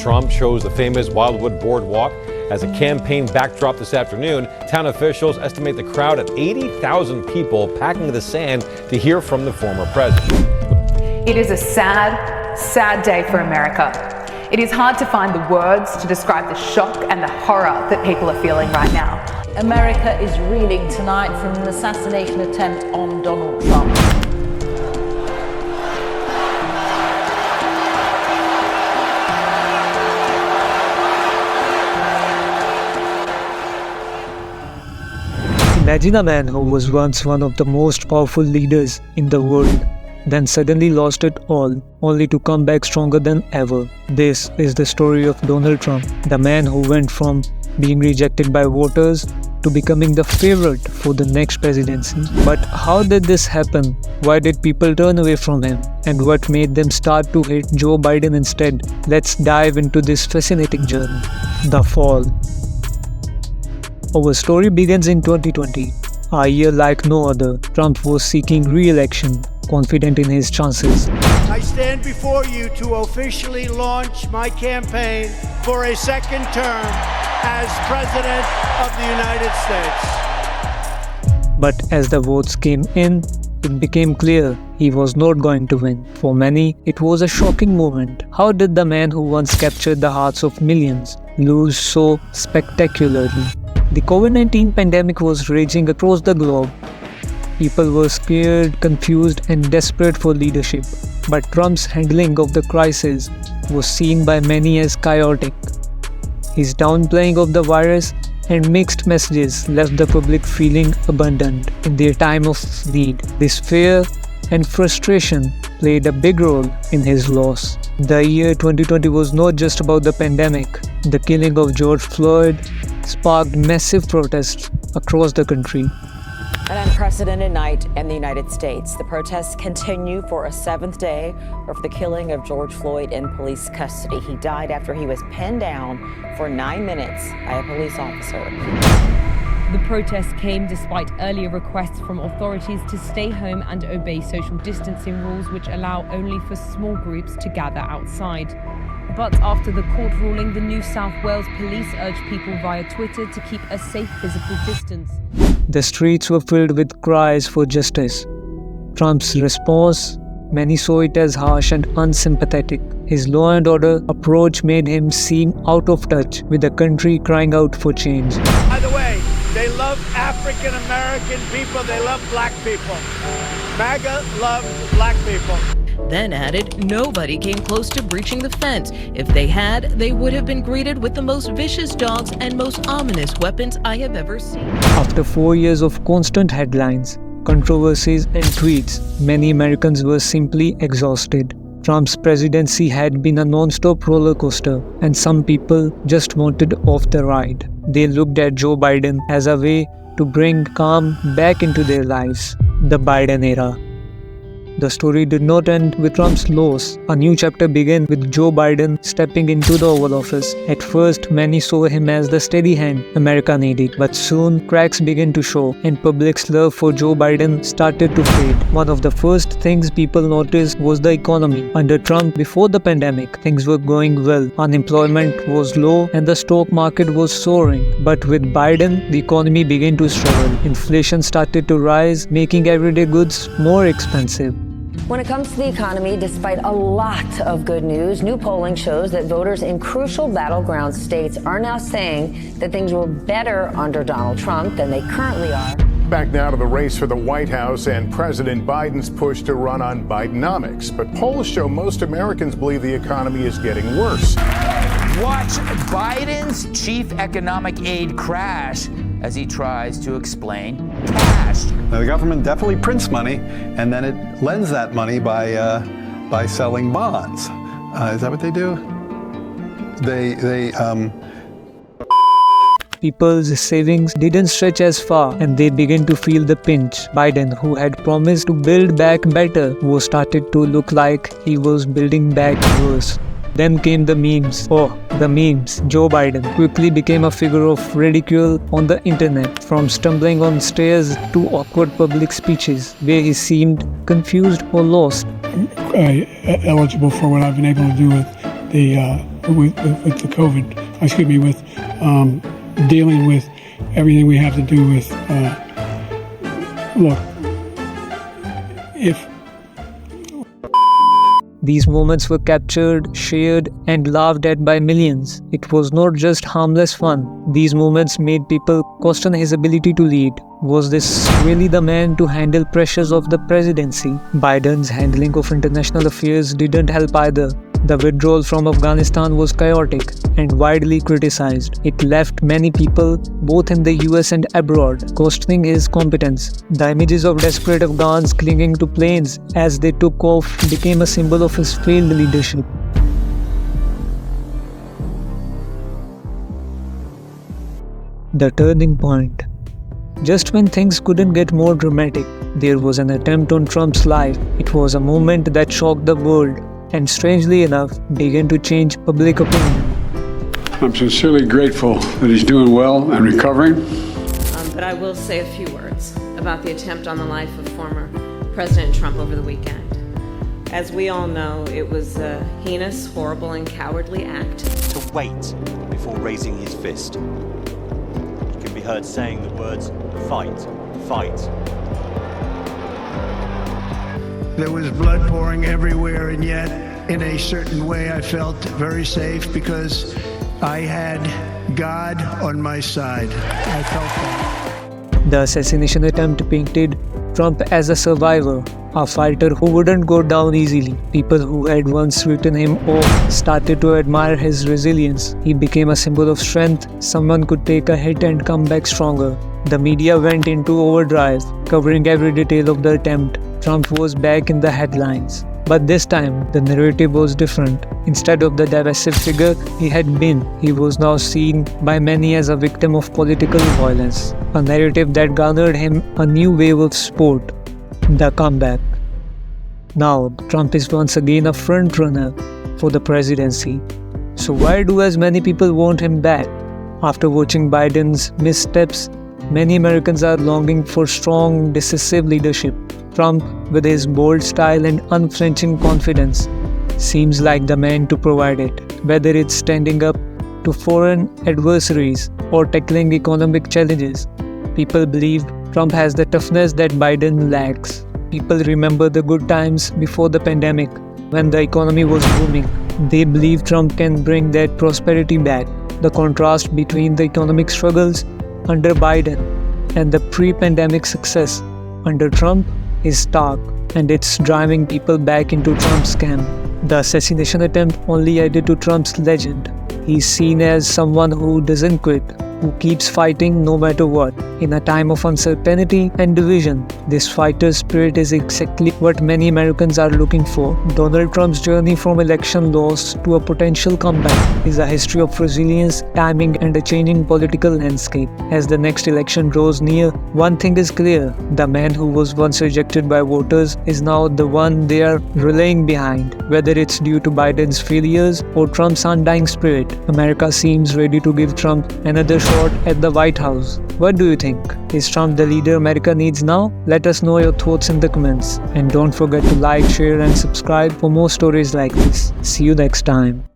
Trump chose the famous Wildwood Boardwalk as a campaign backdrop this afternoon. Town officials estimate the crowd at 80,000 people packing the sand to hear from the former president. It is a sad, sad day for America. It is hard to find the words to describe the shock and the horror that people are feeling right now. America is reeling tonight from an assassination attempt on Donald Trump. Imagine a man who was once one of the most powerful leaders in the world, then suddenly lost it all, only to come back stronger than ever. This is the story of Donald Trump, the man who went from being rejected by voters to becoming the favorite for the next presidency. But how did this happen? Why did people turn away from him? And what made them start to hate Joe Biden instead? Let's dive into this fascinating journey. The fall. Our story begins in 2020. A year like no other. Trump was seeking re-election, confident in his chances. I stand before you to officially launch my campaign for a second term as President of the United States. But as the votes came in, it became clear he was not going to win. For many, it was a shocking moment. How did the man who once captured the hearts of millions lose so spectacularly? The COVID-19 pandemic was raging across the globe. People were scared, confused, and desperate for leadership. But Trump's handling of the crisis was seen by many as chaotic. His downplaying of the virus and mixed messages left the public feeling abandoned in their time of need. This fear and frustration played a big role in his loss. The year 2020 was not just about the pandemic. The killing of George Floyd sparked massive protests across the country. An unprecedented night in the United States. The protests continue for a seventh day of the killing of George Floyd in police custody. He died after he was pinned down for 9 minutes by a police officer. The protests came despite earlier requests from authorities to stay home and obey social distancing rules, which allow only for small groups to gather outside. But after the court ruling, the New South Wales police urged people via Twitter to keep a safe physical distance. The streets were filled with cries for justice. Trump's response, many saw it as harsh and unsympathetic. His law and order approach made him seem out of touch with the country crying out for change. By the way, they love African American people, they love black people. MAGA loves black people. Then added, nobody came close to breaching the fence. If they had, they would have been greeted with the most vicious dogs and most ominous weapons I have ever seen. After 4 years of constant headlines, controversies and tweets, many Americans were simply exhausted. Trump's presidency had been a non-stop roller coaster, and some people just wanted off the ride. They looked at Joe Biden as a way to bring calm back into their lives. The Biden era. The story did not end with Trump's loss. A new chapter began with Joe Biden stepping into the Oval Office. At first, many saw him as the steady hand America needed, but soon cracks began to show, and public's love for Joe Biden started to fade. One of the first things people noticed was the economy. Under Trump, before the pandemic, things were going well. Unemployment was low and the stock market was soaring. But with Biden, the economy began to struggle. Inflation started to rise, making everyday goods more expensive. When it comes to the economy, despite a lot of good news, new polling shows that voters in crucial battleground states are now saying that things were better under Donald Trump than they currently are. Back now to the race for the White House and President Biden's push to run on Bidenomics. But polls show most Americans believe the economy is getting worse. Watch Biden's chief economic aide crash as he tries to explain cash. Now, the government definitely prints money, and then it lends that money by selling bonds. Is that what they do? People's savings didn't stretch as far, and they began to feel the pinch. Biden, who had promised to build back better, was started to look like he was building back worse. Then came the memes. Oh, the memes. Joe Biden quickly became a figure of ridicule on the internet, from stumbling on stairs to awkward public speeches where he seemed confused or lost. Eligible for what I've been able to do with the the COVID, with dealing with everything we have to do with, look, if these moments were captured, shared, and laughed at by millions. It was not just harmless fun. These moments made people question his ability to lead. Was this really the man to handle pressures of the presidency? Biden's handling of international affairs didn't help either. The withdrawal from Afghanistan was chaotic and widely criticized. It left many people, both in the US and abroad, questioning his competence. The images of desperate Afghans clinging to planes as they took off became a symbol of his failed leadership. The turning point. Just when things couldn't get more dramatic, there was an attempt on Trump's life. It was a moment that shocked the world and, strangely enough, began to change public opinion. I'm sincerely grateful that he's doing well and recovering. But I will say a few words about the attempt on the life of former President Trump over the weekend. As we all know, it was a heinous, horrible, and cowardly act. To wait before raising his fist. He can be heard saying the words, "Fight, fight." There was blood pouring everywhere, and yet, in a certain way, I felt very safe because I had God on my side. I felt that. The assassination attempt painted Trump as a survivor, a fighter who wouldn't go down easily. People who had once written him off started to admire his resilience. He became a symbol of strength. Someone could take a hit and come back stronger. The media went into overdrive, covering every detail of the attempt. Trump was back in the headlines. But this time, the narrative was different. Instead of the divisive figure he had been, he was now seen by many as a victim of political violence. A narrative that garnered him a new wave of support. The comeback. Now, Trump is once again a front-runner for the presidency. So why do as many people want him back? After watching Biden's missteps, many Americans are longing for strong, decisive leadership. Trump, with his bold style and unflinching confidence, seems like the man to provide it. Whether it's standing up to foreign adversaries or tackling economic challenges, people believe Trump has the toughness that Biden lacks. People remember the good times before the pandemic, when the economy was booming. They believe Trump can bring that prosperity back. The contrast between the economic struggles under Biden and the pre-pandemic success under Trump is stark, and it's driving people back into Trump's camp. The assassination attempt only added to Trump's legend. He's seen as someone who doesn't quit, who keeps fighting no matter what. In a time of uncertainty and division, this fighter spirit is exactly what many Americans are looking for. Donald Trump's journey from election loss to a potential comeback is a history of resilience, timing, and a changing political landscape. As the next election draws near, one thing is clear: the man who was once rejected by voters is now the one they are rallying behind. Whether it's due to Biden's failures or Trump's undying spirit, America seems ready to give Trump another shot at the White House. What do you think? Is Trump the leader America needs now? Let us know your thoughts in the comments. And don't forget to like, share, and subscribe for more stories like this. See you next time.